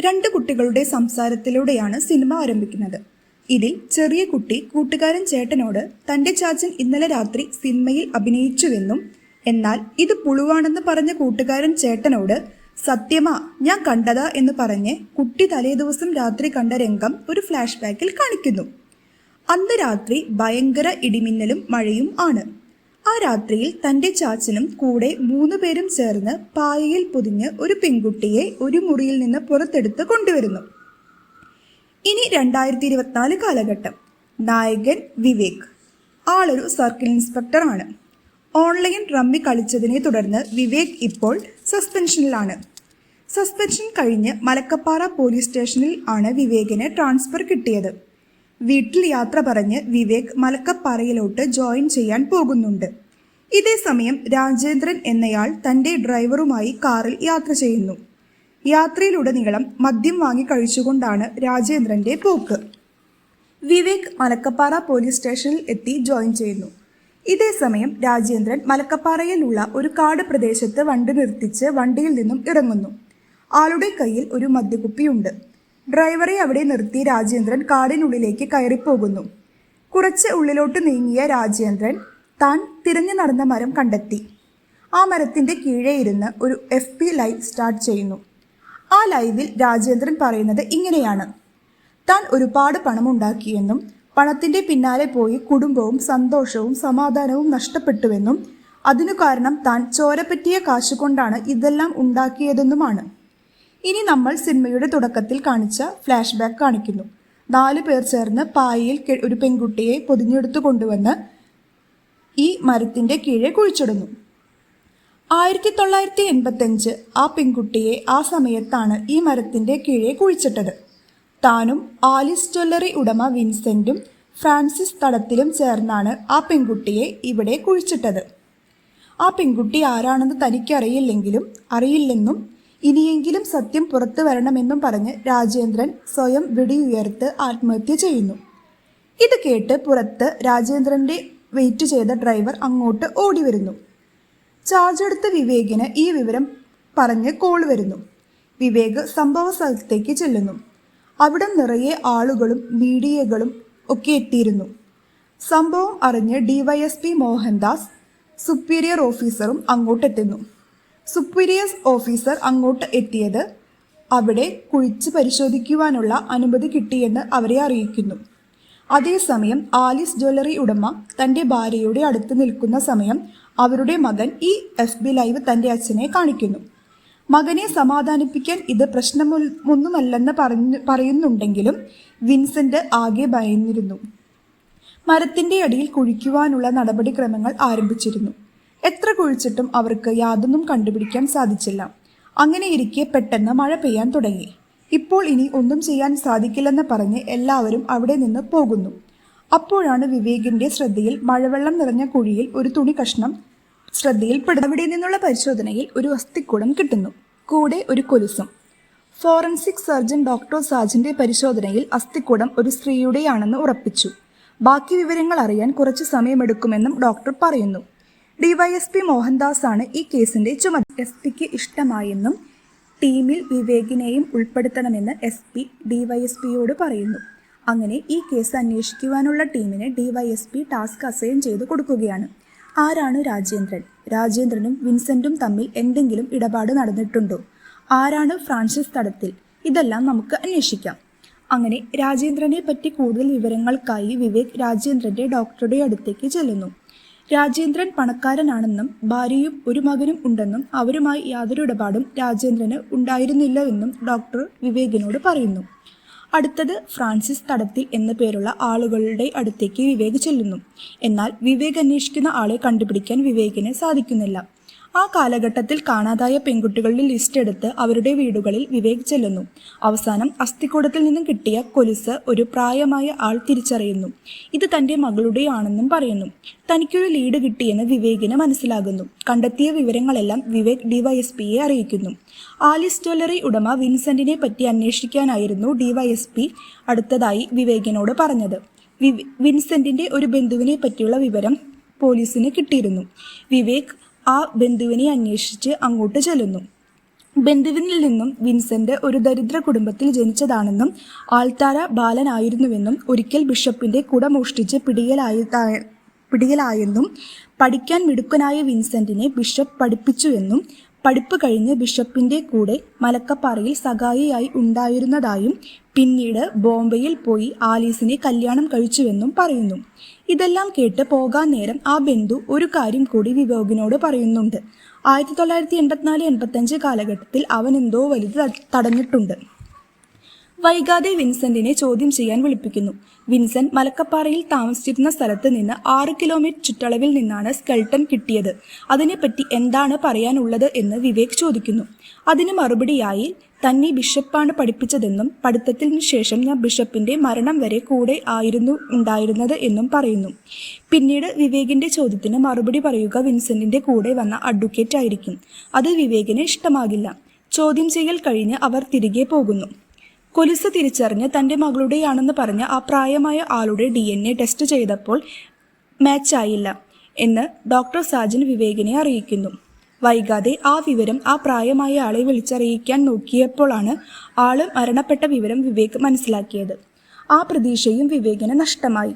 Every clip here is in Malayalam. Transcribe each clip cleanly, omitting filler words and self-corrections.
രണ്ട് കുട്ടികളുടെ സംസാരത്തിലൂടെയാണ് സിനിമ ആരംഭിക്കുന്നത്. ഇതിൽ ചെറിയ കുട്ടി കൂട്ടുകാരൻ ചേട്ടനോട് തന്റെ ചാച്ചൻ ഇന്നലെ രാത്രി സിനിമയിൽ അഭിനയിച്ചുവെന്നും എന്നാൽ ഇത് പുളുവാണെന്ന് പറഞ്ഞ കൂട്ടുകാരൻ ചേട്ടനോട് സത്യമാ ഞാൻ കണ്ടതാ എന്ന് പറഞ്ഞ് കുട്ടി തലേദിവസം രാത്രി കണ്ട രംഗം ഒരു ഫ്ലാഷ് ബാക്കിൽ കാണിക്കുന്നു. അന്ന് രാത്രി ഭയങ്കര ഇടിമിന്നലും മഴയും ആണ്. ആ രാത്രിയിൽ തന്റെ ചാച്ചനും കൂടെ 3 പേരും ചേർന്ന് പായയിൽ പൊതിഞ്ഞ് ഒരു പെൺകുട്ടിയെ ഒരു മുറിയിൽ നിന്ന് പുറത്തെടുത്ത് കൊണ്ടുവരുന്നു. ഇനി 2024 കാലഘട്ടം. നായകൻ വിവേക്. ആളൊരു സർക്കിൾ ഇൻസ്പെക്ടർ ആണ്. ഓൺലൈൻ റമ്മി കളിച്ചതിനെ തുടർന്ന് വിവേക് ഇപ്പോൾ സസ്പെൻഷനിലാണ്. സസ്പെൻഷൻ കഴിഞ്ഞ് മലക്കപ്പാറ പോലീസ് സ്റ്റേഷനിൽ ആണ് വിവേകിന് ട്രാൻസ്ഫർ കിട്ടിയത്. വീട്ടിൽ യാത്ര പറഞ്ഞ് വിവേക് മലക്കപ്പാറയിലോട്ട് ജോയിൻ ചെയ്യാൻ പോകുന്നുണ്ട്. ഇതേ സമയം രാജേന്ദ്രൻ എന്നയാൾ തന്റെ ഡ്രൈവറുമായി കാറിൽ യാത്ര ചെയ്യുന്നു. യാത്രയിലുടനീളം മദ്യം വാങ്ങി കഴിച്ചുകൊണ്ടാണ് രാജേന്ദ്രന്റെ പോക്ക്. വിവേക് മലക്കപ്പാറ പോലീസ് സ്റ്റേഷനിൽ എത്തി ജോയിൻ ചെയ്യുന്നു. ഇതേ സമയം രാജേന്ദ്രൻ മലക്കപ്പാറയിലുള്ള ഒരു കാട് പ്രദേശത്ത് വണ്ടി നിർത്തിച്ച് വണ്ടിയിൽ നിന്നും ഇറങ്ങുന്നു. ആളുടെ കയ്യിൽ ഒരു മദ്യക്കുപ്പിയുണ്ട്. ഡ്രൈവറെ അവിടെ നിർത്തി രാജേന്ദ്രൻ കാടിനുള്ളിലേക്ക് കയറിപ്പോകുന്നു. കുറച്ച് ഉള്ളിലോട്ട് നീങ്ങിയ രാജേന്ദ്രൻ താൻ തിരഞ്ഞു നടന്ന മരം കണ്ടെത്തി. ആ മരത്തിന്റെ കീഴെ ഇരുന്ന് ഒരു FB ലൈവ് സ്റ്റാർട്ട് ചെയ്യുന്നു. ആ ലൈവിൽ രാജേന്ദ്രൻ പറയുന്നത് ഇങ്ങനെയാണ്: താൻ ഒരുപാട് പണം ഉണ്ടാക്കിയെന്നും പണത്തിന്റെ പിന്നാലെ പോയി കുടുംബവും സന്തോഷവും സമാധാനവും നഷ്ടപ്പെട്ടുവെന്നും അതിനു കാരണം താൻ ചോരപ്പറ്റിയ കാശുകൊണ്ടാണ് ഇതെല്ലാം ഉണ്ടാക്കിയതെന്നുമാണ്. ഇനി നമ്മൾ സിനിമയുടെ തുടക്കത്തിൽ കാണിച്ച ഫ്ലാഷ് ബാക്ക് കാണിക്കുന്നു. 4 പേർ ചേർന്ന് പായയിൽ ഒരു പെൺകുട്ടിയെ പൊതിഞ്ഞെടുത്തു കൊണ്ടുവന്ന് ഈ മരത്തിന്റെ കീഴെ കുഴിച്ചിടുന്നു. 1985 ആ പെൺകുട്ടിയെ ആ സമയത്താണ് ഈ മരത്തിന്റെ കീഴെ കുഴിച്ചിട്ടത്. താനും ആലിസ് ജ്വല്ലറി ഉടമ വിൻസെന്റും ഫ്രാൻസിസ് തടത്തിലും ചേർന്നാണ് ആ പെൺകുട്ടിയെ ഇവിടെ കുഴിച്ചിട്ടത്. ആ പെൺകുട്ടി ആരാണെന്ന് അറിയില്ലെന്നും ഇനിയെങ്കിലും സത്യം പുറത്തു വരണമെന്നും പറഞ്ഞ് രാജേന്ദ്രൻ സ്വയം വെടിയുയർത്ത് ആത്മഹത്യ ചെയ്യുന്നു. ഇത് കേട്ട് പുറത്ത് രാജേന്ദ്രന്റെ വെയിറ്റ് ചെയ്ത ഡ്രൈവർ അങ്ങോട്ട് ഓടി വരുന്നു. ചാർജ് എടുത്ത വിവേകിന് ഈ വിവരം പറഞ്ഞ് കോൾ വരുന്നു. വിവേക് സംഭവ സ്ഥലത്തേക്ക് ചെല്ലുന്നു. അവിടെ നിറയെ ആളുകളും മീഡിയകളും ഒക്കെ എത്തിയിരുന്നു. സംഭവം അറിഞ്ഞ് DYSP മോഹൻദാസ് സുപ്പീരിയർ ഓഫീസറും അങ്ങോട്ടെത്തുന്നു. സുപ്പീരിയർ ഓഫീസർ അങ്ങോട്ട് എത്തിയത് അവിടെ കുഴിച്ച് പരിശോധിക്കുവാനുള്ള അനുമതി കിട്ടിയെന്ന് അവരെ അറിയിക്കുന്നു. അതേസമയം ആലിസ് ജ്വല്ലറി ഉടമ തന്റെ ഭാര്യയുടെ അടുത്ത് നിൽക്കുന്ന സമയം അവരുടെ മകൻ ഈ FB ലൈവ് തന്റെ അച്ഛനെ കാണിക്കുന്നു. മകനെ സമാധാനിപ്പിക്കാൻ ഇത് പ്രശ്നമൊന്നുമല്ലെന്ന് പറയുന്നുണ്ടെങ്കിലും വിൻസെന്റ് ആകെ ഭയന്നിരുന്നു. മരത്തിന്റെ അടിയിൽ കുഴിക്കുവാനുള്ള നടപടിക്രമങ്ങൾ ആരംഭിച്ചിരുന്നു. എത്ര കുഴിച്ചിട്ടും അവർക്ക് യാതൊന്നും കണ്ടുപിടിക്കാൻ സാധിച്ചില്ല. അങ്ങനെയിരിക്കെ പെട്ടെന്ന് മഴ പെയ്യാൻ തുടങ്ങി. ഇപ്പോൾ ഇനി ഒന്നും ചെയ്യാൻ സാധിക്കില്ലെന്ന് പറഞ്ഞ് എല്ലാവരും അവിടെ നിന്ന് പോകുന്നു. അപ്പോഴാണ് വിവേകിന്റെ ശ്രദ്ധയിൽ മഴവെള്ളം നിറഞ്ഞ കുഴിയിൽ ഒരു തുണി കഷ്ണം ശ്രദ്ധയിൽപ്പെടുന്നു. അവിടെ നിന്നുള്ള പരിശോധനയിൽ ഒരു അസ്ഥിക്കൂടം കിട്ടുന്നു, കൂടെ ഒരു കൊലുസും. ഫോറൻസിക് സർജൻ ഡോക്ടർ സാജിന്റെ പരിശോധനയിൽ അസ്ഥിക്കൂടം ഒരു സ്ത്രീയുടെയാണെന്ന് ഉറപ്പിച്ചു. ബാക്കി വിവരങ്ങൾ അറിയാൻ കുറച്ച് സമയമെടുക്കുമെന്നും ഡോക്ടർ പറയുന്നു. DYSP മോഹൻദാസ് ആണ് ഈ കേസിന്റെ ചുമതല. SPക്ക് ഇഷ്ടമായെന്നും ടീമിൽ വിവേകിനെയും ഉൾപ്പെടുത്തണമെന്ന് SP DYSPയോട് പറയുന്നു. അങ്ങനെ ഈ കേസ് അന്വേഷിക്കുവാനുള്ള ടീമിന് DYSP ടാസ്ക് അസൈൻ ചെയ്തു കൊടുക്കുകയാണ്. ആരാണ് രാജേന്ദ്രൻ? രാജേന്ദ്രനും വിൻസെന്റും തമ്മിൽ എന്തെങ്കിലും ഇടപാട് നടന്നിട്ടുണ്ടോ? ആരാണ് ഫ്രാൻസിസ് തടത്തിൽ? ഇതെല്ലാം നമുക്ക് അന്വേഷിക്കാം. അങ്ങനെ രാജേന്ദ്രനെ പറ്റി കൂടുതൽ വിവരങ്ങൾക്കായി വിവേക് രാജേന്ദ്രന്റെ ഡോക്ടറുടെ അടുത്തേക്ക് ചെല്ലുന്നു. രാജേന്ദ്രൻ പണക്കാരനാണെന്നും ഭാര്യയും ഒരു മകനും ഉണ്ടെന്നും അവരുമായി യാതൊരു ഇടപാടും രാജേന്ദ്രന് ഉണ്ടായിരുന്നില്ലെന്നും ഡോക്ടർ വിവേകിനോട് പറയുന്നു. അടുത്തത് ഫ്രാൻസിസ് തടത്തിൽ എന്ന പേരുള്ള ആളുകളുടെ അടുത്തേക്ക് വിവേക് ചെല്ലുന്നു. എന്നാൽ വിവേക് അന്വേഷിക്കുന്ന ആളെ കണ്ടുപിടിക്കാൻ വിവേകിന് സാധിക്കുന്നില്ല. ആ കാലഘട്ടത്തിൽ കാണാതായ പെൺകുട്ടികളുടെ ലിസ്റ്റ് എടുത്ത് അവരുടെ വീടുകളിൽ വിവേക് ചെല്ലുന്നു. അവസാനം അസ്ഥിക്കൂടത്തിൽ നിന്നും കിട്ടിയ കൊലുസ് ഒരു പ്രായമായ ആൾ തിരിച്ചറിയുന്നു. ഇത് തന്റെ മകളുടെയാണെന്നും പറയുന്നു. തനിക്കൊരു ലീഡ് കിട്ടിയെന്ന് വിവേകിന് മനസ്സിലാകുന്നു. കണ്ടെത്തിയ വിവരങ്ങളെല്ലാം വിവേക് DYSPയെ അറിയിക്കുന്നു. ആലിസ് ജ്വല്ലറി ഉടമ വിൻസെന്റിനെ പറ്റി അന്വേഷിക്കാനായിരുന്നു DYSP അടുത്തതായി വിവേകിനോട് പറഞ്ഞത്. വിൻസെന്റിന്റെ ഒരു ബന്ധുവിനെ പറ്റിയുള്ള വിവരം പോലീസിന് കിട്ടിയിരുന്നു. വിവേക് ആ ബന്ധുവിനെ അന്വേഷിച്ച് അങ്ങോട്ട് ചെല്ലുന്നു. ബന്ധുവിൽ നിന്നും വിൻസെന്റ് ഒരു ദരിദ്ര കുടുംബത്തിൽ ജനിച്ചതാണെന്നും ആൾത്താര ബാലനായിരുന്നുവെന്നും ഒരിക്കൽ ബിഷപ്പിന്റെ കുട മോഷ്ടിച്ച് പിടിയിലായെന്നും പഠിക്കാൻ മിടുക്കനായ വിൻസെന്റിനെ ബിഷപ്പ് പഠിപ്പിച്ചുവെന്നും പഠിപ്പ് കഴിഞ്ഞ് ബിഷപ്പിന്റെ കൂടെ മലക്കപ്പാറയിൽ സഹായിയായി ഉണ്ടായിരുന്നതായും പിന്നീട് ബോംബെയിൽ പോയി ആലീസിനെ കല്യാണം കഴിച്ചുവെന്നും പറയുന്നു. ഇതെല്ലാം കേട്ട് പോകാൻ നേരം ആ ബന്ധു ഒരു കാര്യം കൂടി വിവേകിനോട് പറയുന്നുണ്ട്. 1984-85 കാലഘട്ടത്തിൽ അവൻ എന്തോ വലുത് തടഞ്ഞിട്ടുണ്ട്. വൈകാതെ വിൻസെന്റിനെ ചോദ്യം ചെയ്യാൻ വിളിപ്പിക്കുന്നു. വിൻസെന്റ് മലക്കപ്പാറയിൽ താമസിച്ചിരുന്ന സ്ഥലത്ത് നിന്ന് 6 കിലോമീറ്റർ ചുറ്റളവിൽ നിന്നാണ് സ്കെൽട്ടൺ കിട്ടിയത്. അതിനെപ്പറ്റി എന്താണ് പറയാനുള്ളത് എന്ന് വിവേക് ചോദിക്കുന്നു. അതിന് മറുപടിയായി തന്നെ ബിഷപ്പാണ് പഠിപ്പിച്ചതെന്നും പഠിത്തത്തിന് ശേഷം ഞാൻ ബിഷപ്പിന്റെ മരണം വരെ കൂടെ ആയിരുന്നു ഉണ്ടായിരുന്നത് എന്നും പറയുന്നു. പിന്നീട് വിവേകിന്റെ ചോദ്യത്തിന് മറുപടി പറയുക വിൻസെന്റിന്റെ കൂടെ വന്ന അഡ്വക്കേറ്റ് ആയിരിക്കും. അത് വിവേകിന് ഇഷ്ടമാകില്ല. ചോദ്യം ചെയ്യൽ കഴിഞ്ഞ് അവർ തിരികെ പോകുന്നു. കൊലുസ് തിരിച്ചറിഞ്ഞ് തന്റെ മകളുടെയാണെന്ന് പറഞ്ഞ ആ പ്രായമായ ആളുടെ DNA ടെസ്റ്റ് ചെയ്തപ്പോൾ മാച്ചായില്ല എന്ന് ഡോക്ടർ സാജൻ വിവേകിനെ അറിയിക്കുന്നു. വൈകാതെ ആ വിവരം ആ പ്രായമായ ആളെ വിളിച്ചറിയിക്കാൻ നോക്കിയപ്പോഴാണ് ആള് മരണപ്പെട്ട വിവരം വിവേക് മനസ്സിലാക്കിയത്. ആ പ്രതീക്ഷയും വിവേകിന് നഷ്ടമായി.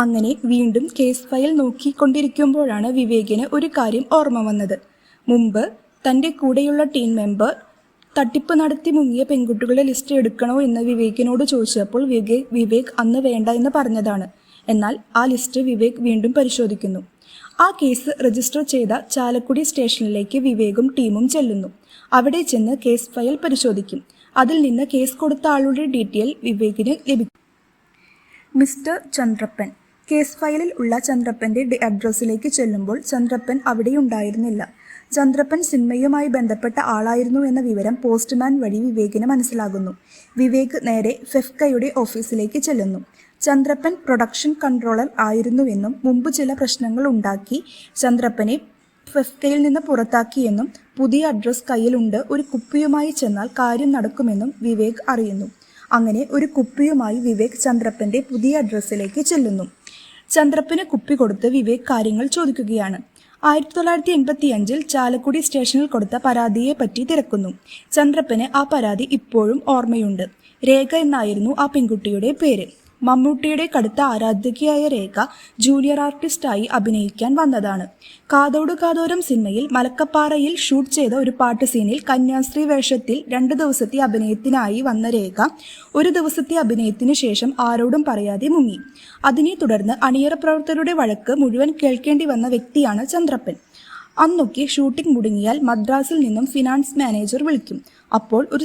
അങ്ങനെ വീണ്ടും കേസ് ഫയൽ നോക്കിക്കൊണ്ടിരിക്കുമ്പോഴാണ് വിവേകിന് ഒരു കാര്യം ഓർമ്മ വന്നത്. മുമ്പ് തൻ്റെ കൂടെയുള്ള ടീം മെമ്പർ തട്ടിപ്പ് നടത്തി മുങ്ങിയ പെൺകുട്ടികളുടെ ലിസ്റ്റ് എടുക്കണോ എന്ന് വിവേകിനോട് ചോദിച്ചപ്പോൾ വിവേക് അന്ന് വേണ്ട എന്ന് പറഞ്ഞതാണ്. എന്നാൽ ആ ലിസ്റ്റ് വിവേക് വീണ്ടും പരിശോധിക്കുന്നു. ആ കേസ് രജിസ്റ്റർ ചെയ്ത ചാലക്കുടി സ്റ്റേഷനിലേക്ക് വിവേകും ടീമും ചെല്ലുന്നു. അവിടെ ചെന്ന് കേസ് ഫയൽ പരിശോധിക്കും. അതിൽ നിന്ന് കേസ് കൊടുത്ത ആളുടെ ഡീറ്റെയിൽ വിവേകിന് ലഭിക്കും. മിസ്റ്റർ ചന്ദ്രപ്പൻ. കേസ് ഫയലിൽ ഉള്ള ചന്ദ്രപ്പന്റെ അഡ്രസ്സിലേക്ക് ചെല്ലുമ്പോൾ ചന്ദ്രപ്പൻ അവിടെ ഉണ്ടായിരുന്നില്ല. ചന്ദ്രപ്പൻ സിനിമയുമായി ബന്ധപ്പെട്ട ആളായിരുന്നു എന്ന വിവരം പോസ്റ്റ്മാൻ വഴി വിവേകിന് മനസ്സിലാകുന്നു. വിവേക് നേരെ ഫെഫ്കയുടെ ഓഫീസിലേക്ക് ചെല്ലുന്നു. ചന്ദ്രപ്പൻ പ്രൊഡക്ഷൻ കൺട്രോളർ ആയിരുന്നുവെന്നും മുമ്പ് ചില പ്രശ്നങ്ങൾ ഉണ്ടാക്കി ചന്ദ്രപ്പനെ ഫെഫ്കയിൽ നിന്ന് പുറത്താക്കിയെന്നും പുതിയ അഡ്രസ് കയ്യിലുണ്ട്, ഒരു കുപ്പിയുമായി ചെന്നാൽ കാര്യം നടക്കുമെന്നും വിവേക് അറിയുന്നു. അങ്ങനെ ഒരു കുപ്പിയുമായി വിവേക് ചന്ദ്രപ്പന്റെ പുതിയ അഡ്രസ്സിലേക്ക് ചെല്ലുന്നു. ചന്ദ്രപ്പന് കുപ്പി കൊടുത്ത് വിവേക് കാര്യങ്ങൾ ചോദിക്കുകയാണ്. 1985 ചാലക്കുടി സ്റ്റേഷനിൽ കൊടുത്ത പരാതിയെ പറ്റി തിരക്കുന്നു. ചന്ദ്രപ്പന് ആ പരാതി ഇപ്പോഴും ഓർമ്മയുണ്ട്. രേഖ എന്നായിരുന്നു ആ പെൺകുട്ടിയുടെ പേര്. മമ്മൂട്ടിയുടെ കടുത്ത ആരാധകയായ രേഖ ജൂനിയർ ആർട്ടിസ്റ്റായി അഭിനയിക്കാൻ വന്നതാണ്. കാതോട് കാതോരം സിനിമയിൽ മലക്കപ്പാറയിൽ ഷൂട്ട് ചെയ്ത ഒരു പാട്ട് സീനിൽ കന്യാസ്ത്രീ വേഷത്തിൽ 2 ദിവസത്തെ അഭിനയത്തിനായി വന്ന രേഖ ഒരു ദിവസത്തെ അഭിനയത്തിന് ശേഷം ആരോടും പറയാതെ മുങ്ങി. അതിനെ തുടർന്ന് അണിയറ പ്രവർത്തകരുടെ വഴക്ക് മുഴുവൻ കേൾക്കേണ്ടി വന്ന വ്യക്തിയാണ് ചന്ദ്രപ്പൻ. അന്നൊക്കെ ഷൂട്ടിംഗ് മുടങ്ങിയാൽ മദ്രാസിൽ നിന്നും ഫിനാൻസ് മാനേജർ വിളിക്കും. അപ്പോൾ ഒരു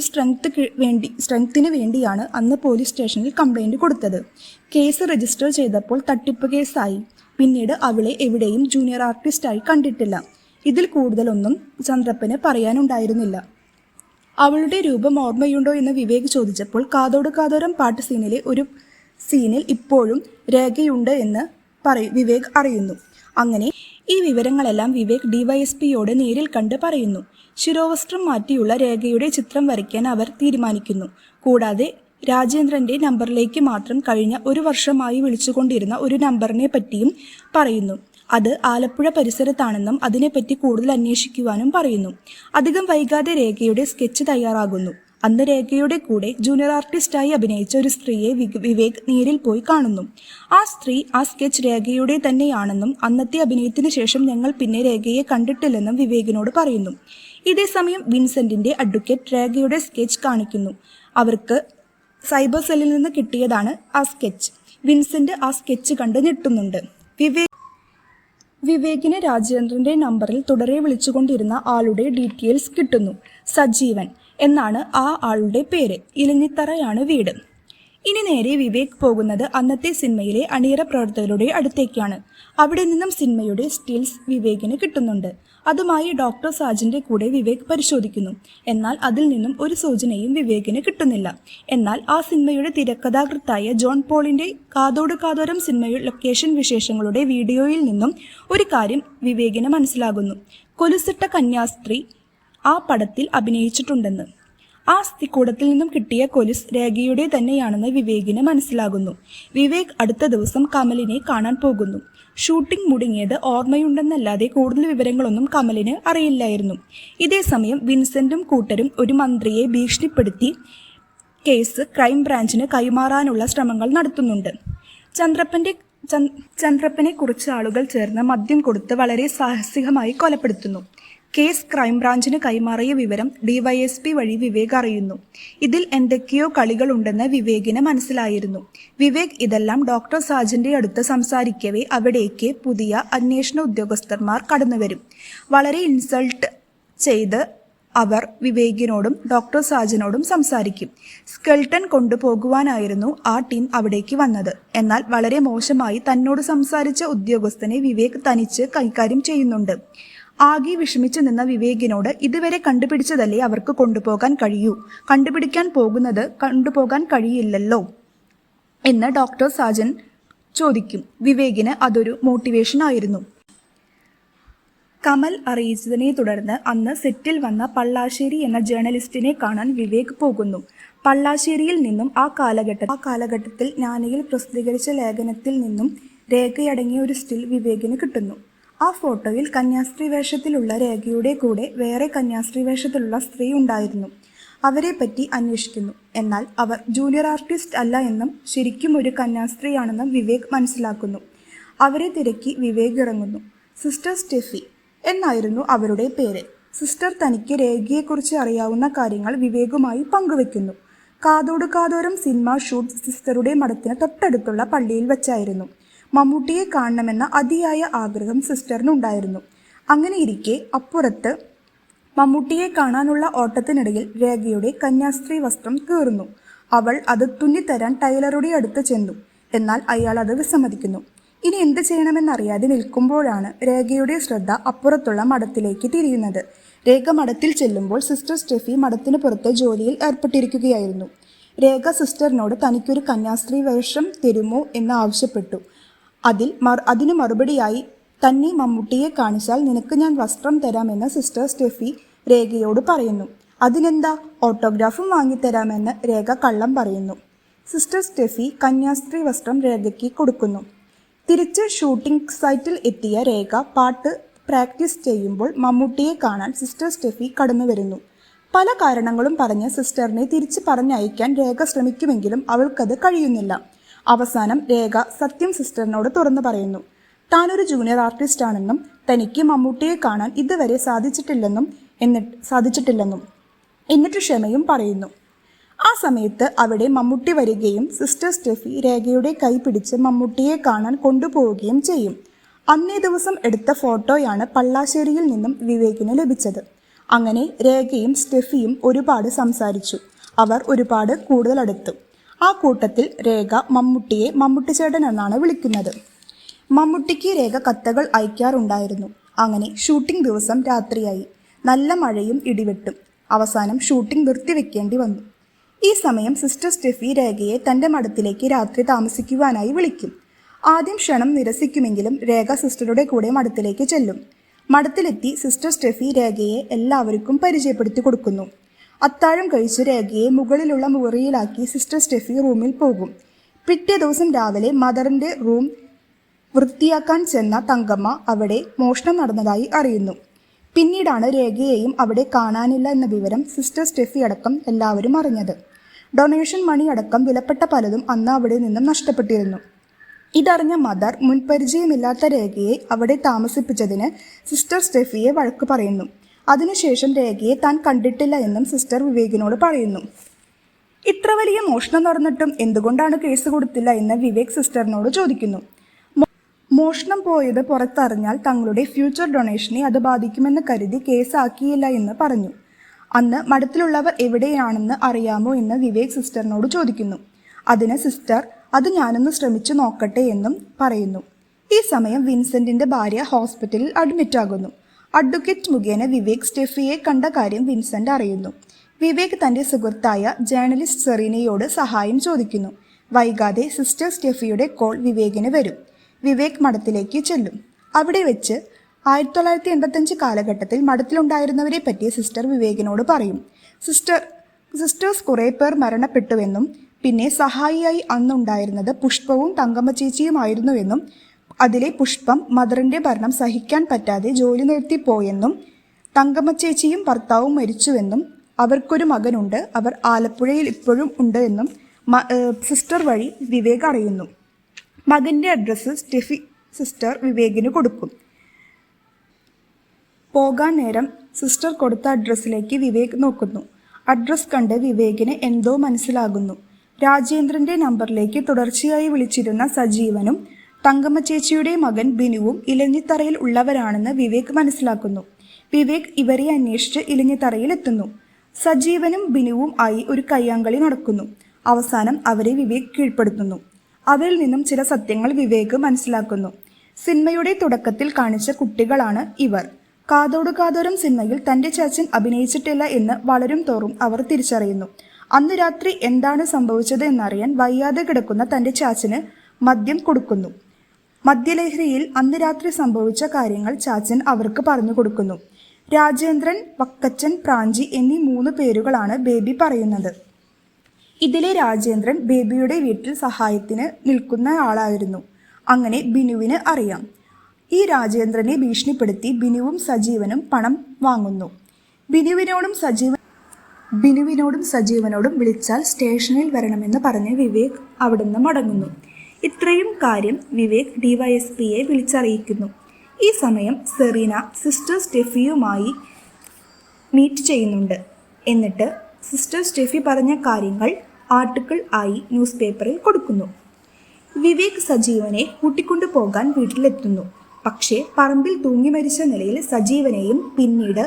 സ്ട്രെങ്ത്തിന് വേണ്ടിയാണ് അന്ന് പോലീസ് സ്റ്റേഷനിൽ കംപ്ലൈന്റ് കൊടുത്തത്. കേസ് രജിസ്റ്റർ ചെയ്തപ്പോൾ തട്ടിപ്പ് കേസായി. പിന്നീട് അവളെ എവിടെയും ജൂനിയർ ആർട്ടിസ്റ്റായി കണ്ടിട്ടില്ല. ഇതിൽ കൂടുതലൊന്നും ചന്ദ്രപ്പന് പറയാനുണ്ടായിരുന്നില്ല. അവളുടെ രൂപം ഓർമ്മയുണ്ടോ എന്ന് വിവേക് ചോദിച്ചപ്പോൾ കാതോട് കാതോരം പാട്ട് സീനിലെ ഒരു സീനിൽ ഇപ്പോഴും രേഖയുണ്ട് എന്ന് വിവേക് അറിയുന്നു. അങ്ങനെ ഈ വിവരങ്ങളെല്ലാം വിവേക് ഡിവൈഎസ്പിയോട് നേരിൽ കണ്ട് പറയുന്നു. ശിരോവസ്ത്രം മാറ്റിയുള്ള രേഖയുടെ ചിത്രം വരയ്ക്കാൻ അവർ തീരുമാനിക്കുന്നു. കൂടാതെ രാജേന്ദ്രന്റെ നമ്പറിലേക്ക് മാത്രം കഴിഞ്ഞ 1 വർഷമായി വിളിച്ചുകൊണ്ടിരുന്ന ഒരു നമ്പറിനെ പറ്റിയും പറയുന്നു. അത് ആലപ്പുഴ പരിസരത്താണെന്നും അതിനെപ്പറ്റി കൂടുതൽ അന്വേഷിക്കുവാനും പറയുന്നു. അധികം വൈകാതെ രേഖയുടെ സ്കെച്ച് തയ്യാറാകുന്നു. അന്ന് രേഖയുടെ കൂടെ ജൂനിയർ ആർട്ടിസ്റ്റായി അഭിനയിച്ച ഒരു സ്ത്രീയെ വിവേക് നേരിൽ പോയി കാണുന്നു. ആ സ്ത്രീ ആ സ്കെച്ച് രേഖയുടെ തന്നെയാണെന്നും അന്നത്തെ അഭിനയത്തിന് ശേഷം ഞങ്ങൾ പിന്നെ രേഖയെ കണ്ടിട്ടില്ലെന്നും വിവേകിനോട് പറയുന്നു. ഇതേസമയം വിൻസെന്റിന്റെ അഡ്വക്കേറ്റ് രേഖയുടെ സ്കെച്ച് കാണിക്കുന്നു. അവർക്ക് സൈബർ സെല്ലിൽ നിന്ന് കിട്ടിയതാണ് ആ സ്കെച്ച്. വിൻസെന്റ് ആ സ്കെച്ച് കണ്ട് ഞെട്ടുന്നുണ്ട്. വിവേകിന് രാജേന്ദ്രന്റെ നമ്പറിൽ തുടരെ വിളിച്ചുകൊണ്ടിരുന്ന ആളുടെ ഡീറ്റെയിൽസ് കിട്ടുന്നു. സജീവൻ എന്നാണ് ആ ആളുടെ പേര്. ഇലഞ്ഞിത്തറയാണ് വീട്. ഇനി നേരെ വിവേക് പോകുന്നത് അന്നത്തെ സിനിമയിലെ അണിയറ പ്രവർത്തകരുടെ അടുത്തേക്കാണ്. അവിടെ നിന്നും സിനിമയുടെ സ്റ്റിൽസ് വിവേകിന് കിട്ടുന്നുണ്ട്. അതുമായി ഡോക്ടർ സാജന്റെ കൂടെ വിവേക് പരിശോധിക്കുന്നു. എന്നാൽ അതിൽ നിന്നും ഒരു സൂചനയും വിവേകിന് കിട്ടുന്നില്ല. എന്നാൽ ആ സിനിമയുടെ തിരക്കഥാകൃത്തായ ജോൺ പോളിന്റെ കാതോട് കാതോരം സിനിമയുടെ ലൊക്കേഷൻ വിശേഷങ്ങളുടെ വീഡിയോയിൽ നിന്നും ഒരു കാര്യം വിവേകിന് മനസ്സിലാകുന്നു. കൊലുസിട്ട കന്യാസ്ത്രീ ആ പടത്തിൽ അഭിനയിച്ചിട്ടുണ്ടെന്ന്. ആ അസ്ഥിക്കൂടത്തിൽ നിന്നും കിട്ടിയ കൊലുസ് രേഖയുടെ തന്നെയാണെന്ന് വിവേകിന് മനസ്സിലാകുന്നു. വിവേക് അടുത്ത ദിവസം കമലിനെ കാണാൻ പോകുന്നു. ഷൂട്ടിംഗ് മുടങ്ങിയത് ഓർമ്മയുണ്ടെന്നല്ലാതെ കൂടുതൽ വിവരങ്ങളൊന്നും കമലിന് അറിയില്ലായിരുന്നു. ഇതേസമയം വിൻസെന്റും കൂട്ടരും ഒരു മന്ത്രിയെ ഭീഷണിപ്പെടുത്തി കേസ് ക്രൈംബ്രാഞ്ചിന് കൈമാറാനുള്ള ശ്രമങ്ങൾ നടത്തുന്നുണ്ട്. ചന്ദ്രപ്പനെ കുറിച്ച് ആളുകൾ ചേർന്ന് മദ്യം കൊടുത്ത് വളരെ സാഹസികമായി കൊലപ്പെടുത്തുന്നു. കേസ് ക്രൈംബ്രാഞ്ചിന് കൈമാറിയ വിവരം ഡിവൈഎസ്പി വഴി വിവേക് അറിയുന്നു. ഇതിൽ എന്തൊക്കെയോ കളികളുണ്ടെന്ന് വിവേകിന് മനസ്സിലായിരുന്നു. വിവേക് ഇതെല്ലാം ഡോക്ടർ സാജന്റെ അടുത്ത് സംസാരിക്കവേ അവിടേക്ക് പുതിയ അന്വേഷണ ഉദ്യോഗസ്ഥന്മാർ കടന്നുവരും. വളരെ ഇൻസൾട്ട് ചെയ്ത് അവർ വിവേകിനോടും ഡോക്ടർ സാജനോടും സംസാരിക്കും. സ്കെൽട്ടൺ കൊണ്ടുപോകുവാനായിരുന്നു ആ ടീം അവിടേക്ക് വന്നത്. എന്നാൽ വളരെ മോശമായി തന്നോട് സംസാരിച്ച ഉദ്യോഗസ്ഥനെ വിവേക് തനിച്ച് കൈകാര്യം ചെയ്യുന്നുണ്ട്. ആകെ വിഷമിച്ചു നിന്ന വിവേകിനോട് ഇതുവരെ കണ്ടുപിടിച്ചതല്ലേ അവർക്ക് കൊണ്ടുപോകാൻ കഴിയൂ, കണ്ടുപിടിക്കാൻ പോകുന്നത് കൊണ്ടുപോകാൻ കഴിയില്ലല്ലോ എന്ന് ഡോക്ടർ സാജൻ ചോദിക്കും. വിവേകിന് അതൊരു മോട്ടിവേഷൻ ആയിരുന്നു. കമൽ അറിയിച്ചതിനെ തുടർന്ന് അന്ന് സെറ്റിൽ വന്ന പള്ളാശ്ശേരി എന്ന ജേർണലിസ്റ്റിനെ കാണാൻ വിവേക് പോകുന്നു. പള്ളാശ്ശേരിയിൽ നിന്നും ആ കാലഘട്ടത്തിൽ ജ്ഞാനിയിൽ പ്രസിദ്ധീകരിച്ച ലേഖനത്തിൽ നിന്നും രേഖയടങ്ങിയ ഒരു സ്റ്റിൽ വിവേകിന് കിട്ടുന്നു. ആ ഫോട്ടോയിൽ കന്യാസ്ത്രീ വേഷത്തിലുള്ള രേഖയുടെ കൂടെ വേറെ കന്യാസ്ത്രീ വേഷത്തിലുള്ള സ്ത്രീ ഉണ്ടായിരുന്നു. അവരെ പറ്റി അന്വേഷിക്കുന്നു. എന്നാൽ അവർ ജൂനിയർ ആർട്ടിസ്റ്റ് അല്ല എന്നും ശരിക്കും ഒരു കന്യാസ്ത്രീയാണെന്നും വിവേക് മനസ്സിലാക്കുന്നു. അവരെ തിരക്കി വിവേക് ഇറങ്ങുന്നു. സിസ്റ്റർ സ്റ്റെഫി എന്നായിരുന്നു അവരുടെ പേര്. സിസ്റ്റർ തനിക്ക് രേഖയെക്കുറിച്ച് അറിയാവുന്ന കാര്യങ്ങൾ വിവേകുമായി പങ്കുവെക്കുന്നു. കാതോട് കാതോരം സിനിമ ഷൂട്ട് സിസ്റ്ററുടെ മഠത്തിന് തൊട്ടടുത്തുള്ള പള്ളിയിൽ വെച്ചായിരുന്നു. മമ്മൂട്ടിയെ കാണണമെന്ന അതിയായ ആഗ്രഹം സിസ്റ്ററിനുണ്ടായിരുന്നു. അങ്ങനെയിരിക്കെ അപ്പുറത്ത് മമ്മൂട്ടിയെ കാണാനുള്ള ഓട്ടത്തിനിടയിൽ രേഖയുടെ കന്യാസ്ത്രീ വസ്ത്രം കീറുന്നു. അവൾ അത് തുന്നിത്തരാൻ ടൈലറുടെ അടുത്ത് ചെന്നു. എന്നാൽ അയാൾ അത് വിസമ്മതിക്കുന്നു. ഇനി എന്ത് ചെയ്യണമെന്നറിയാതെ നിൽക്കുമ്പോഴാണ് രേഖയുടെ ശ്രദ്ധ അപ്പുറത്തുള്ള മഠത്തിലേക്ക് തിരിയുന്നത്. രേഖ മഠത്തിൽ ചെല്ലുമ്പോൾ സിസ്റ്റർ സ്റ്റെഫി മഠത്തിന് പുറത്ത് ജോലിയിൽ ഏർപ്പെട്ടിരിക്കുകയായിരുന്നു. രേഖ സിസ്റ്ററിനോട് തനിക്കൊരു കന്യാസ്ത്രീ വേഷം തരുമോ എന്ന് ആവശ്യപ്പെട്ടു. അതിന് മറുപടിയായി തന്നെ മമ്മൂട്ടിയെ കാണിച്ചാൽ നിനക്ക് ഞാൻ വസ്ത്രം തരാമെന്ന് സിസ്റ്റർ സ്റ്റെഫി രേഖയോട് പറയുന്നു. അതിനെന്താ, ഓട്ടോഗ്രാഫും വാങ്ങിത്തരാമെന്ന് രേഖ കള്ളം പറയുന്നു. സിസ്റ്റർ സ്റ്റെഫി കന്യാസ്ത്രീ വസ്ത്രം രേഖയ്ക്ക് കൊടുക്കുന്നു. തിരിച്ച് ഷൂട്ടിംഗ് സൈറ്റിൽ എത്തിയ രേഖ പാട്ട് പ്രാക്ടീസ് ചെയ്യുമ്പോൾ മമ്മൂട്ടിയെ കാണാൻ സിസ്റ്റർ സ്റ്റെഫി കടന്നു വരുന്നു. പല കാരണങ്ങളും പറഞ്ഞ് സിസ്റ്ററിനെ തിരിച്ച് പറഞ്ഞയക്കാൻ രേഖ ശ്രമിക്കുമെങ്കിലും അവൾക്കത് കഴിയുന്നില്ല. അവസാനം രേഖ സത്യം സിസ്റ്ററിനോട് തുറന്നു പറയുന്നു. താനൊരു ജൂനിയർ ആർട്ടിസ്റ്റ് ആണെന്നും തനിക്ക് മമ്മൂട്ടിയെ കാണാൻ ഇതുവരെ സാധിച്ചിട്ടില്ലെന്നും എന്നിട്ട് ക്ഷമയും പറയുന്നു. ആ സമയത്ത് അവിടെ മമ്മൂട്ടി വരികയും സിസ്റ്റർ സ്റ്റെഫി രേഖയുടെ കൈ പിടിച്ച് മമ്മൂട്ടിയെ കാണാൻ കൊണ്ടുപോവുകയും ചെയ്യും. അന്നേ ദിവസം എടുത്ത ഫോട്ടോയാണ് പള്ളാശ്ശേരിയിൽ നിന്നും വിവേകിന് ലഭിച്ചത്. അങ്ങനെ രേഖയും സ്റ്റെഫിയും ഒരുപാട് സംസാരിച്ചു. അവർ ഒരുപാട് കൂടുതൽ അടുത്തു. ആ കൂട്ടത്തിൽ രേഖ മമ്മൂട്ടിയെ മമ്മൂട്ടിച്ചേട്ടൻ എന്നാണ് വിളിക്കുന്നത്. മമ്മൂട്ടിക്ക് രേഖ കത്തുകൾ അയക്കാറുണ്ടായിരുന്നു. അങ്ങനെ ഷൂട്ടിംഗ് ദിവസം രാത്രിയായി. നല്ല മഴയും ഇടിവെട്ടും. അവസാനം ഷൂട്ടിംഗ് നിർത്തിവെക്കേണ്ടി വന്നു. ഈ സമയം സിസ്റ്റർ സ്റ്റെഫി രേഖയെ തൻ്റെ മഠത്തിലേക്ക് രാത്രി താമസിക്കുവാനായി വിളിക്കും. ആദ്യം ക്ഷണം നിരസിക്കുമെങ്കിലും രേഖ സിസ്റ്ററുടെ കൂടെ മഠത്തിലേക്ക് ചെല്ലും. മഠത്തിലെത്തി സിസ്റ്റർ സ്റ്റെഫി രേഖയെ എല്ലാവർക്കും പരിചയപ്പെടുത്തി കൊടുക്കുന്നു. അത്താഴം കഴിച്ച് രേഖയെ മുകളിലുള്ള മുറിയിലാക്കി സിസ്റ്റർ സ്റ്റെഫി റൂമിൽ പോകും. പിറ്റേ ദിവസം രാവിലെ മദറിൻ്റെ റൂം വൃത്തിയാക്കാൻ ചെന്ന തങ്കമ്മ അവിടെ മോഷണം നടന്നതായി അറിയുന്നു. പിന്നീടാണ് രേഖയെയും അവിടെ കാണാനില്ല എന്ന വിവരം സിസ്റ്റർ സ്റ്റെഫി അടക്കം എല്ലാവരും അറിഞ്ഞത്. ഡൊണേഷൻ മണി അടക്കം വിലപ്പെട്ട പലതും അന്ന് അവിടെ നിന്നും നഷ്ടപ്പെട്ടിരുന്നു. ഇതറിഞ്ഞ മദർ മുൻപരിചയമില്ലാത്ത രേഖയെ അവിടെ താമസിപ്പിച്ചതിന് സിസ്റ്റർ സ്റ്റെഫിയെ വഴക്ക് പറയുന്നു. അതിനുശേഷം രേഖയെ താൻ കണ്ടിട്ടില്ല എന്നും സിസ്റ്റർ വിവേകിനോട് പറയുന്നു. ഇത്ര വലിയ മോഷണം നടന്നിട്ടും എന്തുകൊണ്ടാണ് കേസ് കൊടുത്തില്ല എന്ന് വിവേക് സിസ്റ്ററിനോട് ചോദിക്കുന്നു. മോഷണം പോയത് പുറത്തറിഞ്ഞാൽ തങ്ങളുടെ ഫ്യൂച്ചർ ഡൊണേഷനെ അത് ബാധിക്കുമെന്ന് കരുതി കേസാക്കിയില്ല എന്ന് പറഞ്ഞു. അന്ന് മഠത്തിലുള്ളവർ എവിടെയാണെന്ന് അറിയാമോ എന്ന് വിവേക് സിസ്റ്ററിനോട് ചോദിക്കുന്നു. അതിന് സിസ്റ്റർ അത് ഞാനൊന്ന് ശ്രമിച്ചു നോക്കട്ടെ എന്നും പറയുന്നു. ഈ സമയം വിൻസെന്റിന്റെ ഭാര്യ ഹോസ്പിറ്റലിൽ അഡ്മിറ്റാകുന്നു. അഡ്വക്കേറ്റ് മുഖേന വിവേക് സ്റ്റെഫിയെ കണ്ട കാര്യം വിൻസെന്റ് അറിയുന്നു. വിവേക് തന്റെ സുഹൃത്തായ ജേർണലിസ്റ്റ് സെറീനയോട് സഹായം ചോദിക്കുന്നു. വൈകാതെ സിസ്റ്റർ സ്റ്റെഫിയുടെ കോൾ വിവേകിന് വരും. വിവേക് മഠത്തിലേക്ക് ചെല്ലും. അവിടെ വെച്ച് 1985 കാലഘട്ടത്തിൽ മഠത്തിലുണ്ടായിരുന്നവരെ പറ്റി സിസ്റ്റർ വിവേകിനോട് പറയും. സിസ്റ്റർ സിസ്റ്റേഴ്സ് കുറേ പേർ മരണപ്പെട്ടുവെന്നും പിന്നെ സഹായിയായി അന്നുണ്ടായിരുന്നത് പുഷ്പവും തങ്കമ്മ ചേച്ചിയുമായിരുന്നുവെന്നും അതിലെ പുഷ്പം മദറിൻ്റെ ഭരണം സഹിക്കാൻ പറ്റാതെ ജോലി നിർത്തിപ്പോയെന്നും തങ്കമ്മ ചേച്ചിയും ഭർത്താവും മരിച്ചുവെന്നും അവർക്കൊരു മകനുണ്ട്, അവർ ആലപ്പുഴയിൽ ഇപ്പോഴും ഉണ്ട് എന്നും സിസ്റ്റർ വഴി വിവേക് അറിയുന്നു. മകൻ്റെ അഡ്രസ്സ് സ്റ്റെഫി സിസ്റ്റർ വിവേകിന് കൊടുക്കും. പോകാൻ നേരം സിസ്റ്റർ കൊടുത്ത അഡ്രസ്സിലേക്ക് വിവേക് നോക്കുന്നു. അഡ്രസ് കണ്ട് വിവേകിന് എന്തോ മനസ്സിലാകുന്നു. രാജേന്ദ്രൻ്റെ നമ്പറിലേക്ക് തുടർച്ചയായി വിളിച്ചിരുന്ന സജീവനും തങ്കമ്മ ചേച്ചിയുടെ മകൻ ബിനുവും ഇലഞ്ഞിത്തറയിൽ ഉള്ളവരാണെന്ന് വിവേക് മനസ്സിലാക്കുന്നു. വിവേക് ഇവരെ അന്വേഷിച്ച് ഇലഞ്ഞിത്തറയിൽ എത്തുന്നു. സജീവനും ബിനുവും ആയി ഒരു കയ്യാങ്കളി നടക്കുന്നു. അവസാനം അവരെ വിവേക് കീഴ്പ്പെടുത്തുന്നു. അവരിൽ നിന്നും ചില സത്യങ്ങൾ വിവേക് മനസ്സിലാക്കുന്നു. സിനിമയുടെ തുടക്കത്തിൽ കാണിച്ച കുട്ടികളാണ് ഇവർ. കാതോട് കാതോരം സിനിമയിൽ തൻ്റെ ചാച്ചൻ അഭിനയിച്ചിട്ടില്ല എന്ന് വളരും തോറും അവർ തിരിച്ചറിയുന്നു. അന്ന് രാത്രി എന്താണ് സംഭവിച്ചത് എന്നറിയാൻ വയ്യാതെ കിടക്കുന്ന തൻ്റെ ചാച്ചന് മദ്യം കൊടുക്കുന്നു. മദ്യലഹരിയിൽ അന്ന് രാത്രി സംഭവിച്ച കാര്യങ്ങൾ ചാച്ചൻ അവർക്ക് പറഞ്ഞു കൊടുക്കുന്നു. രാജേന്ദ്രൻ, വക്കച്ചൻ, പ്രാഞ്ചി എന്നീ 3 പേരുകളാണ് ബേബി പറയുന്നത്. ഇതിലെ രാജേന്ദ്രൻ ബേബിയുടെ വീട്ടിൽ സഹായത്തിന് നിൽക്കുന്ന ആളായിരുന്നു. അങ്ങനെ ബിനുവിന് അറിയാം. ഈ രാജേന്ദ്രനെ ഭീഷണിപ്പെടുത്തി ബിനുവും സജീവനും പണം വാങ്ങുന്നു. ബിനുവിനോടും സജീവനോടും വിളിച്ചാൽ സ്റ്റേഷനിൽ വരണമെന്ന് പറഞ്ഞ് വിവേക് അവിടുന്ന് മടങ്ങുന്നു. ഇത്രയും കാര്യം വിവേക് ഡിവൈഎസ്പിയെ വിളിച്ചറിയിക്കുന്നു. ഈ സമയം സെറീന സിസ്റ്റർ സ്റ്റെഫിയുമായി മീറ്റ് ചെയ്യുന്നുണ്ട്. എന്നിട്ട് സിസ്റ്റർ സ്റ്റെഫി പറഞ്ഞ കാര്യങ്ങൾ ആർട്ടിക്കിൾ ആയി ന്യൂസ് പേപ്പറിൽ കൊടുക്കുന്നു. വിവേക് സജീവനെ കൂട്ടിക്കൊണ്ടു പോകാൻ വീട്ടിലെത്തുന്നു. പക്ഷേ പറമ്പിൽ തൂങ്ങി മരിച്ച നിലയിൽ സജീവനെയും പിന്നീട്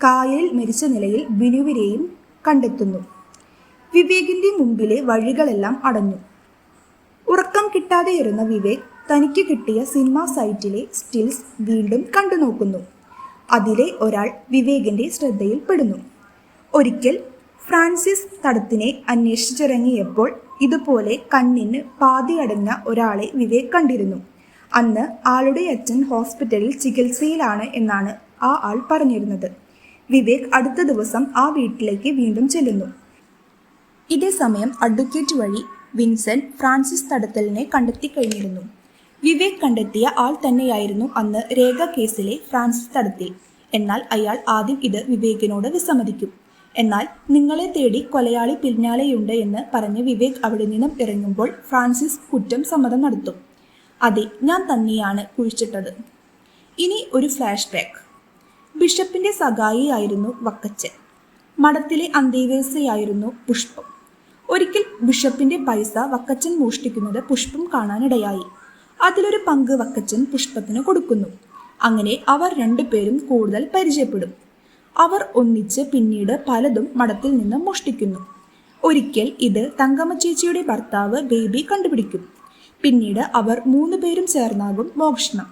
കായലിൽ മരിച്ച നിലയിൽ ബിനുവിനെയും കണ്ടെത്തുന്നു. വിവേകിൻ്റെ മുമ്പിലെ വഴികളെല്ലാം അടഞ്ഞു. ഉറക്കം കിട്ടാതെയിരുന്ന വിവേക് തനിക്ക് കിട്ടിയ സിനിമാ സൈറ്റിലെ സ്റ്റിൽസ് വീണ്ടും കണ്ടു നോക്കുന്നു. അതിലെ ഒരാൾ വിവേകിൻ്റെ ശ്രദ്ധയിൽപ്പെടുന്നു. ഒരിക്കൽ ഫ്രാൻസിസ് തടത്തിനെ അന്വേഷിച്ചിറങ്ങിയപ്പോൾ ഇതുപോലെ കണ്ണിന് പാതി അടഞ്ഞ ഒരാളെ വിവേക് കണ്ടിരുന്നു. അന്ന് ആളുടെ അച്ഛൻ ഹോസ്പിറ്റലിൽ ചികിത്സയിലാണ് എന്നാണ് ആ ആൾ പറഞ്ഞിരുന്നത്. വിവേക് അടുത്ത ദിവസം ആ വീട്ടിലേക്ക് വീണ്ടും ചെല്ലുന്നു. ഇതേ സമയം അഡ്വക്കേറ്റ് വഴി വിൻസെന്റ് ഫ്രാൻസിസ് തടത്തലിനെ കണ്ടെത്തി കഴിഞ്ഞിരുന്നു. വിവേക് കണ്ടെത്തിയ ആൾ തന്നെയായിരുന്നു അന്ന് രേഖ കേസിലെ ഫ്രാൻസിസ് തടത്തിൽ. എന്നാൽ അയാൾ ആദ്യം ഇത് വിവേകിനോട് വിസമ്മതിക്കും. എന്നാൽ നിങ്ങളെ തേടി കൊലയാളി പിന്നാലെയുണ്ട് എന്ന് പറഞ്ഞ് വിവേക് അവിടെ നിന്നും ഇറങ്ങുമ്പോൾ ഫ്രാൻസിസ് കുറ്റം സമ്മതം നടത്തും. അതെ, ഞാൻ തന്നെയാണ് കുഴിച്ചിട്ടത്. ഇനി ഒരു ഫ്ലാഷ് ബാക്ക്. ബിഷപ്പിന്റെ സഹായിയായിരുന്നു വക്കച്ചൻ. മഠത്തിലെ അന്തേവാസിയായിരുന്നു പുഷ്പം. ഒരിക്കൽ ബിഷപ്പിന്റെ പൈസ വക്കച്ചൻ മോഷ്ടിക്കുന്നത് പുഷ്പം കാണാനിടയായി. അതിലൊരു പങ്ക് വക്കച്ചൻ പുഷ്പത്തിന് കൊടുക്കുന്നു. അങ്ങനെ അവർ 2 പേരും കൂടുതൽ പരിചയപ്പെടും. അവർ ഒന്നിച്ച് പിന്നീട് പലതും മഠത്തിൽ നിന്ന് മോഷ്ടിക്കുന്നു. ഒരിക്കൽ ഇത് തങ്കമ്മ ചേച്ചിയുടെ ഭർത്താവ് ബേബി കണ്ടുപിടിക്കും. പിന്നീട് അവർ 3 പേരും ചേർന്നാകും മോഷണം.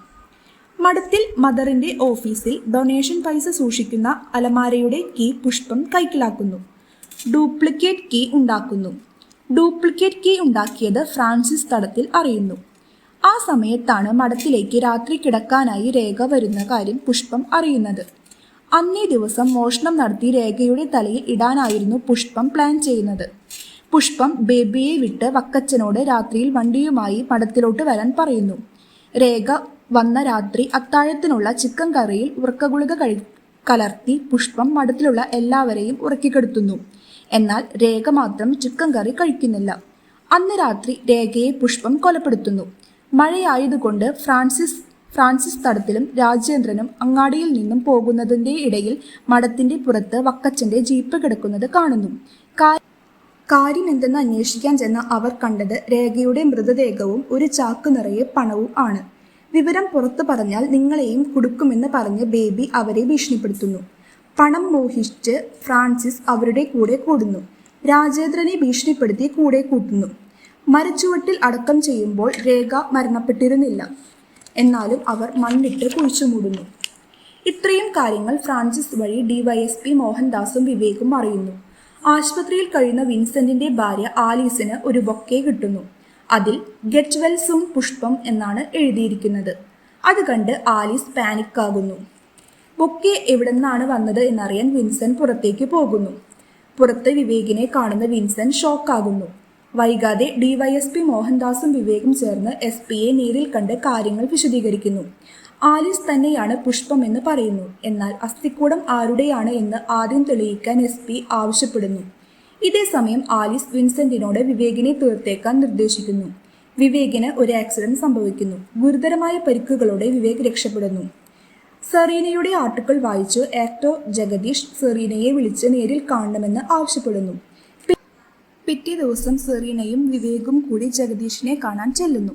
മഠത്തിൽ മദറിന്റെ ഓഫീസിൽ ഡൊണേഷൻ പൈസ സൂക്ഷിക്കുന്ന അലമാരയുടെ കീ പുഷ്പം കൈക്കലാക്കുന്നു. ഡ്യൂപ്ലിക്കേറ്റ് കീ ഉണ്ടാക്കിയത് ഫ്രാൻസിസ് തടത്തിൽ അറിയുന്നു. ആ സമയത്താണ് മഠത്തിലേക്ക് രാത്രി കിടക്കാനായി രേഖ വരുന്ന കാര്യം പുഷ്പം അറിയുന്നത്. അന്നേ ദിവസം മോഷണം നടത്തി രേഖയുടെ തലയിൽ ഇടാനായിരുന്നു പുഷ്പം പ്ലാൻ ചെയ്യുന്നത്. പുഷ്പം ബേബിയെ വിട്ട് വക്കച്ചനോട് രാത്രിയിൽ വണ്ടിയുമായി മഠത്തിലോട്ട് വരാൻ പറയുന്നു. രേഖ വന്ന രാത്രി അത്താഴത്തിനുള്ള ചിക്കൻ കറിയിൽ ഉറക്കഗുളിക കലർത്തി പുഷ്പം മഠത്തിലുള്ള എല്ലാവരെയും ഉറക്കിക്കെടുത്തുന്നു. എന്നാൽ രേഖ മാത്രം ചിക്കൻ കറി കഴിക്കുന്നില്ല. അന്ന് രാത്രി രേഖയെ പുഷ്പം കൊലപ്പെടുത്തുന്നു. മഴയായതുകൊണ്ട് ഫ്രാൻസിസ് തടത്തിലും രാജേന്ദ്രനും അങ്ങാടിയിൽ നിന്നും പോകുന്നതിൻ്റെ ഇടയിൽ മഠത്തിൻ്റെ പുറത്ത് വക്കച്ചൻ്റെ ജീപ്പ് കിടക്കുന്നത് കാണുന്നു. കാര്യം എന്തെന്ന് അന്വേഷിക്കാൻ ചെന്ന അവർ കണ്ടത് രേഖയുടെ മൃതദേഹവും ഒരു ചാക്ക് നിറയെ പണവും ആണ്. വിവരം പുറത്തു പറഞ്ഞാൽ നിങ്ങളെയും കൊടുക്കുമെന്ന് പറഞ്ഞ് ബേബി അവരെ ഭീഷണിപ്പെടുത്തുന്നു. പണം മോഹിച്ച് ഫ്രാൻസിസ് അവരുടെ കൂടെ കൂടുന്നു. രാജേന്ദ്രനെ ഭീഷണിപ്പെടുത്തി കൂടെ കൂട്ടുന്നു. മരച്ചുവട്ടിൽ അടക്കം ചെയ്യുമ്പോൾ രേഖ മരണപ്പെട്ടിരുന്നില്ല. എന്നാലും അവർ മണ്ണിട്ട് കുഴിച്ചു മൂടുന്നു. ഇത്രയും കാര്യങ്ങൾ ഫ്രാൻസിസ് വഴി ഡിവൈഎസ്പി മോഹൻദാസും വിവേകും അറിയുന്നു. ആശുപത്രിയിൽ കഴിയുന്ന വിൻസെന്റിന്റെ ഭാര്യ ആലീസിന് ഒരു ബൊക്കെ കിട്ടുന്നു. അതിൽ ഗെറ്റ് വെൽ സൂൺ പുഷ്പം എന്നാണ് എഴുതിയിരിക്കുന്നത്. അത് കണ്ട് ആലീസ് പാനിക്കാകുന്നു. ബൊക്കെ എവിടെ നിന്നാണ് വന്നത് എന്നറിയാൻ വിൻസെന്റ് പുറത്തേക്ക് പോകുന്നു. പുറത്ത് വിവേകിനെ കാണുന്ന വിൻസെന്റ് ഷോക്കാകുന്നു. വൈകാതെ ഡിവൈഎസ്പി മോഹൻദാസും വിവേകും ചേർന്ന് എസ്പിയെ നേരിൽ കണ്ട് കാര്യങ്ങൾ വിശദീകരിക്കുന്നു. ആലീസ് തന്നെയാണ് പുഷ്പമെന്ന് പറയുന്നു. എന്നാൽ അസ്ഥിക്കൂടം ആരുടെയാണ് എന്ന് ആദ്യം തെളിയിക്കാൻ എസ്പി ആവശ്യപ്പെടുന്നു. ഇതേസമയം ആലീസ് വിൻസെന്റിനോട് വിവേകിനെ തീർത്തേക്കാൻ നിർദ്ദേശിക്കുന്നു. വിവേകിന് ഒരു ആക്സിഡന്റ് സംഭവിക്കുന്നു. ഗുരുതരമായ പരിക്കുകളോടെ വിവേക് രക്ഷപ്പെടുന്നു. സെറീനയുടെ ആർട്ടിക്കിൾ വായിച്ച് ആക്ടർ ജഗദീഷ് സെറീനയെ വിളിച്ച് നേരിൽ കാണണമെന്ന് ആവശ്യപ്പെടുന്നു. പിറ്റേ ദിവസം സെറീനയും വിവേകും കൂടി ജഗദീഷിനെ കാണാൻ ചെല്ലുന്നു.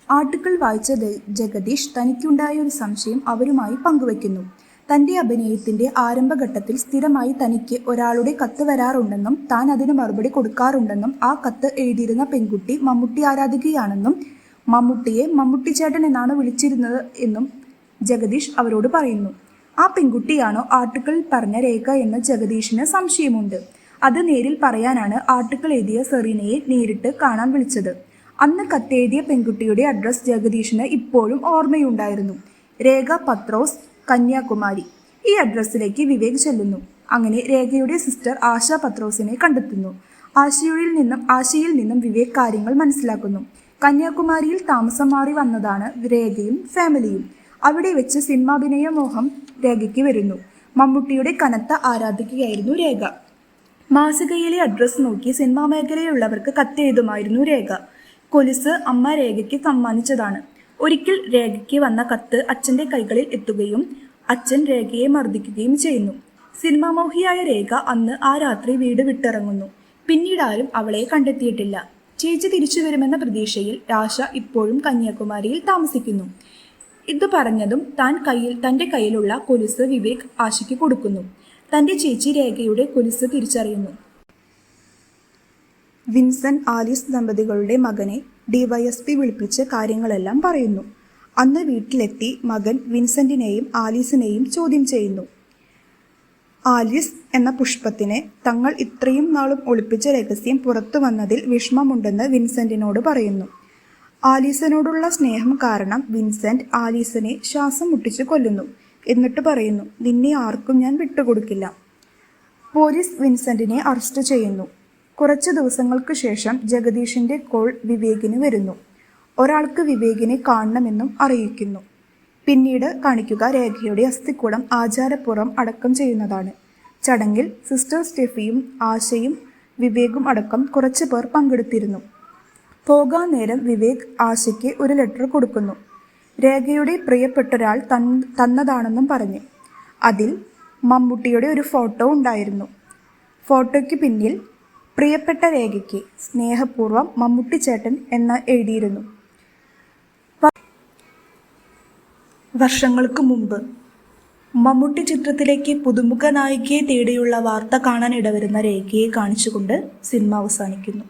ആർട്ടിക്കിൾ വായിച്ച ജഗദീഷ് തനിക്കുണ്ടായ ഒരു സംശയം അവരുമായി പങ്കുവയ്ക്കുന്നു. തന്റെ അഭിനയത്തിന്റെ ആരംഭഘട്ടത്തിൽ സ്ഥിരമായി തനിക്ക് ഒരാളുടെ കത്ത് വരാറുണ്ടെന്നും താൻ അതിന് മറുപടി കൊടുക്കാറുണ്ടെന്നും ആ കത്ത് എഴുതിയിരുന്ന പെൺകുട്ടി മമ്മൂട്ടി ആരാധികയാണെന്നും മമ്മൂട്ടിയെ മമ്മൂട്ടിച്ചേട്ടൻ എന്നാണ് വിളിച്ചിരുന്നത് എന്നും ജഗദീഷ് അവരോട് പറയുന്നു. ആ പെൺകുട്ടിയാണോ ആർട്ടിക്കിളിൽ പറഞ്ഞ രേഖ എന്ന് ജഗദീഷിന് സംശയമുണ്ട്. അത് നേരിൽ പറയാനാണ് ആർട്ടിക്കിൾ എഴുതിയ സെറീനയെ നേരിട്ട് കാണാൻ വിളിച്ചത്. അന്ന് കത്തെഴുതിയ പെൺകുട്ടിയുടെ അഡ്രസ് ജഗദീഷിന് ഇപ്പോഴും ഓർമ്മയുണ്ടായിരുന്നു. രേഖ പത്രോസ്, കന്യാകുമാരി. ഈ അഡ്രസ്സിലേക്ക് വിവേക് ചെല്ലുന്നു. അങ്ങനെ രേഖയുടെ സിസ്റ്റർ ആശ പത്രോസിനെ കണ്ടെത്തുന്നു. ആശയിൽ നിന്നും വിവേക് കാര്യങ്ങൾ മനസ്സിലാക്കുന്നു. കന്യാകുമാരിയിൽ താമസം മാറി വന്നതാണ് രേഖയും ഫാമിലിയും. അവിടെ വെച്ച് സിനിമാഭിനയ മോഹം രേഖയ്ക്ക് വരുന്നു. മമ്മൂട്ടിയുടെ കനത്ത ആരാധികയായിരുന്നു രേഖ. മാസികയിലെ അഡ്രസ്സ് നോക്കി സിനിമാ മേഖലയിലുള്ളവർക്ക് കത്തെഴുതുമായിരുന്നു രേഖ. കൊലുസ് അമ്മ രേഖയ്ക്ക് സമ്മാനിച്ചതാണ്. ഒരിക്കൽ രേഖയ്ക്ക് വന്ന കത്ത് അച്ഛൻ്റെ കൈകളിൽ എത്തുകയും അച്ഛൻ രേഖയെ മർദ്ദിക്കുകയും ചെയ്യുന്നു. സിനിമാമോഹിയായ രേഖ അന്ന് ആ രാത്രി വീട് വിട്ടിറങ്ങുന്നു. പിന്നീട് ആരും അവളെ കണ്ടെത്തിയിട്ടില്ല. ചേച്ചി തിരിച്ചു വരുമെന്ന പ്രതീക്ഷയിൽ രാശ ഇപ്പോഴും കന്യാകുമാരിയിൽ താമസിക്കുന്നു. ഇത് പറഞ്ഞതും തൻ്റെ കയ്യിലുള്ള കൊലുസ് വിവേക് ആശയ്ക്ക് കൊടുക്കുന്നു. തൻ്റെ ചേച്ചി രേഖയുടെ കൊലുസ് തിരിച്ചറിയുന്നു. വിൻസെന്റ് ആലീസ് ദമ്പതികളുടെ മകനെ ഡിവൈഎസ്പി വിളിപ്പിച്ച് കാര്യങ്ങളെല്ലാം പറയുന്നു. അന്ന് വീട്ടിലെത്തി മകൻ വിൻസെന്റിനെയും ആലീസിനെയും ചോദ്യം ചെയ്യുന്നു. ആലീസ് എന്ന പുഷ്പത്തിനെ തങ്ങൾ ഇത്രയും നാളും ഒളിപ്പിച്ച രഹസ്യം പുറത്തു വന്നതിൽ വിഷമമുണ്ടെന്ന് വിൻസെന്റിനോട് പറയുന്നു. ആലീസിനോടുള്ള സ്നേഹം കാരണം വിൻസെന്റ് ആലീസിനെ ശ്വാസം മുട്ടിച്ച് കൊല്ലുന്നു. എന്നിട്ട് പറയുന്നു, നിന്നെ ആർക്കും ഞാൻ വിട്ടുകൊടുക്കില്ല. പോലീസ് വിൻസെന്റിനെ അറസ്റ്റ് ചെയ്യുന്നു. കുറച്ച് ദിവസങ്ങൾക്ക് ശേഷം ജഗദീഷിന്റെ കോൾ വിവേകിന് വരുന്നു. ഒരാൾക്ക് വിവേകിനെ കാണണമെന്നും അറിയിക്കുന്നു. പിന്നീട് കാണിക്കുക രേഖയുടെ അസ്ഥിക്കൂടം ആചാരപൂർവ്വം അടക്കം ചെയ്യുന്നതാണ്. ചടങ്ങിൽ സിസ്റ്റർ സ്റ്റെഫിയും ആശയും വിവേകും അടക്കം കുറച്ച് പേർ പങ്കെടുത്തിരുന്നു. പോകാൻ നേരം വിവേക് ആശയ്ക്ക് ഒരു ലെറ്റർ കൊടുക്കുന്നു. രേഖയുടെ പ്രിയപ്പെട്ടൊരാൾ തന്നതാണെന്നും പറഞ്ഞ്. അതിൽ മമ്മൂട്ടിയുടെ ഒരു ഫോട്ടോ ഉണ്ടായിരുന്നു. ഫോട്ടോയ്ക്ക് പിന്നിൽ പ്രിയപ്പെട്ട രേഖയ്ക്ക് സ്നേഹപൂർവ്വം മമ്മൂട്ടി ചേട്ടൻ എന്ന് എഴുതിയിരുന്നു. വർഷങ്ങൾക്ക് മുമ്പ് മമ്മൂട്ടി ചിത്രത്തിലേക്ക് പുതുമുഖ നായികയെ തേടിയുള്ള വാർത്ത കാണാൻ ഇടവരുന്ന രേഖയെ കാണിച്ചുകൊണ്ട് സിനിമ അവസാനിക്കുന്നു.